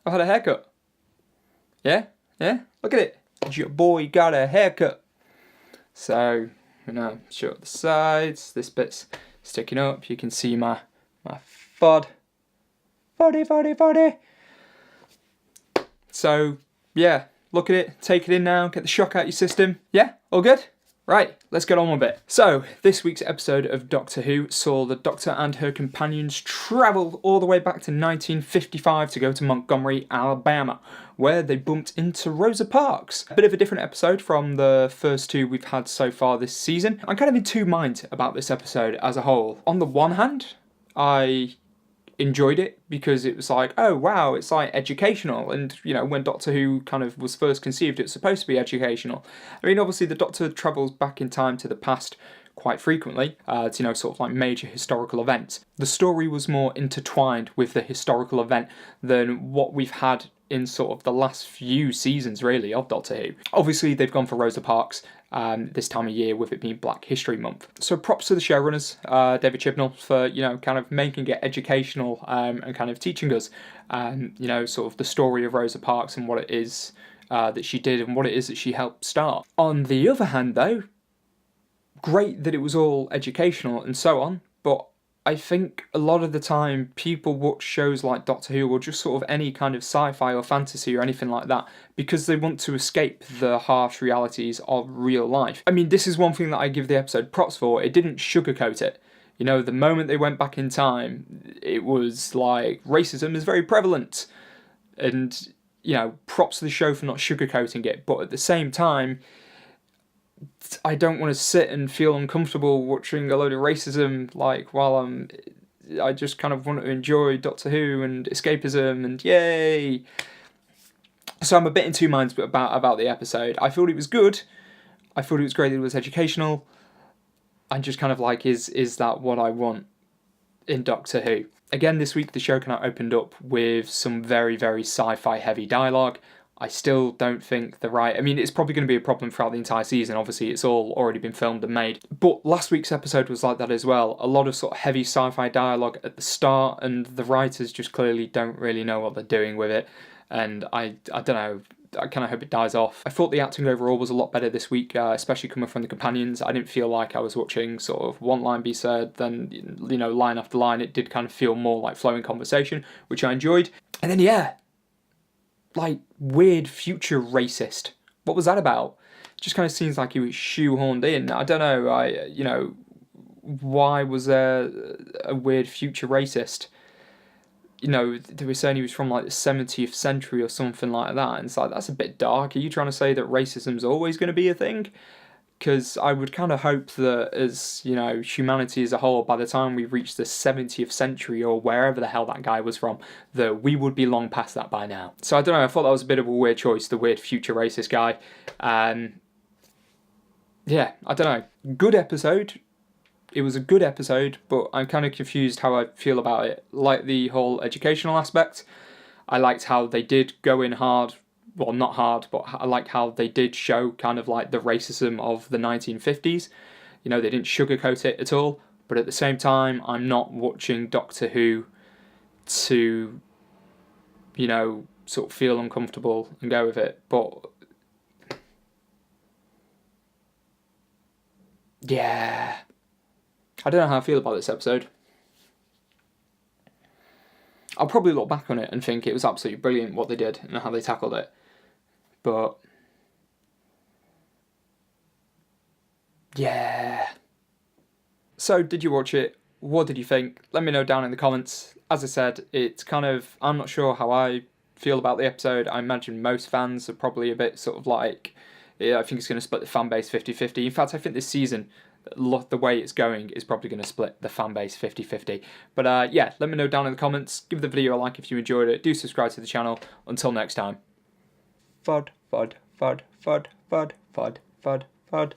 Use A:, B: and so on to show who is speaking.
A: I've had a haircut. Yeah? Yeah? Look at it. Your boy got a haircut. So, show up the sides. This bit's sticking up. You can see my fud. Fuddy. So, yeah. Look at it. Take it in now. Get the shock out your system. Yeah? All good? Right, let's get on with it. So, this week's episode of Doctor Who saw the Doctor and her companions travel all the way back to 1955 to go to Montgomery, Alabama, where they bumped into Rosa Parks. A bit of a different episode from the first two we've had so far this season. I'm kind of in two minds about this episode as a whole. On the one hand, I enjoyed it because it was like, oh wow, it's like educational, and when Doctor Who kind of was first conceived, it was supposed to be educational. I mean, obviously the Doctor travels back in time to the past quite frequently to sort of like major historical events. The story was more intertwined with the historical event than what we've had in sort of the last few seasons really of Doctor Who. Obviously they've gone for Rosa Parks this time of year with it being Black History Month. So props to the showrunners, David Chibnall, for kind of making it educational and kind of teaching us sort of the story of Rosa Parks and what it is that she did and what it is that she helped start. On the other hand though, great that it was all educational and so on, but I think a lot of the time people watch shows like Doctor Who or just sort of any kind of sci-fi or fantasy or anything like that because they want to escape the harsh realities of real life. I mean, this is one thing that I give the episode props for. It didn't sugarcoat it. The moment they went back in time, it was like racism is very prevalent. And, props to the show for not sugarcoating it. But at the same time, I don't want to sit and feel uncomfortable watching a load of racism while I just kind of want to enjoy Doctor Who and escapism and yay. So I'm a bit in two minds about the episode. I thought it was good. I thought it was great that it was educational. I'm just kind of like, is that what I want in Doctor Who? Again, this week the show kind of opened up with some very, very sci-fi heavy dialogue. I still don't think I mean, it's probably going to be a problem throughout the entire season. Obviously, it's all already been filmed and made. But last week's episode was like that as well. A lot of sort of heavy sci-fi dialogue at the start, and the writers just clearly don't really know what they're doing with it. And I don't know, I kind of hope it dies off. I thought the acting overall was a lot better this week, especially coming from the companions. I didn't feel like I was watching sort of one line be said, then, line after line. It did kind of feel more like flowing conversation, which I enjoyed. And then, yeah, like weird future racist. What was that about? It just kind of seems like he was shoehorned in. I don't know. Why was there a weird future racist? They were saying he was from like the 70th century or something like that. And it's like, that's a bit dark. Are you trying to say that racism's always going to be a thing? Because I would kind of hope that as, humanity as a whole, by the time we reach the 70th century or wherever the hell that guy was from, that we would be long past that by now. So I don't know, I thought that was a bit of a weird choice, the weird future racist guy. Yeah, I don't know. Good episode. It was a good episode, but I'm kind of confused how I feel about it. Like the whole educational aspect. I liked how they did go in hard. Well, not hard, but I like how they did show kind of like the racism of the 1950s. They didn't sugarcoat it at all. But at the same time, I'm not watching Doctor Who to, sort of feel uncomfortable and go with it. But yeah, I don't know how I feel about this episode. I'll probably look back on it and think it was absolutely brilliant what they did and how they tackled it. But yeah. So did you watch it? What did you think? Let me know down in the comments. As I said, it's kind of, I'm not sure how I feel about the episode. I imagine most fans are probably a bit sort of like, I think it's going to split the fan base 50-50. In fact, I think this season, the way it's going is probably going to split the fan base 50-50. But yeah, let me know down in the comments. Give the video a like if you enjoyed it. Do subscribe to the channel. Until next time. Fud, fud, fud, fud, fud, fud, fud, fud.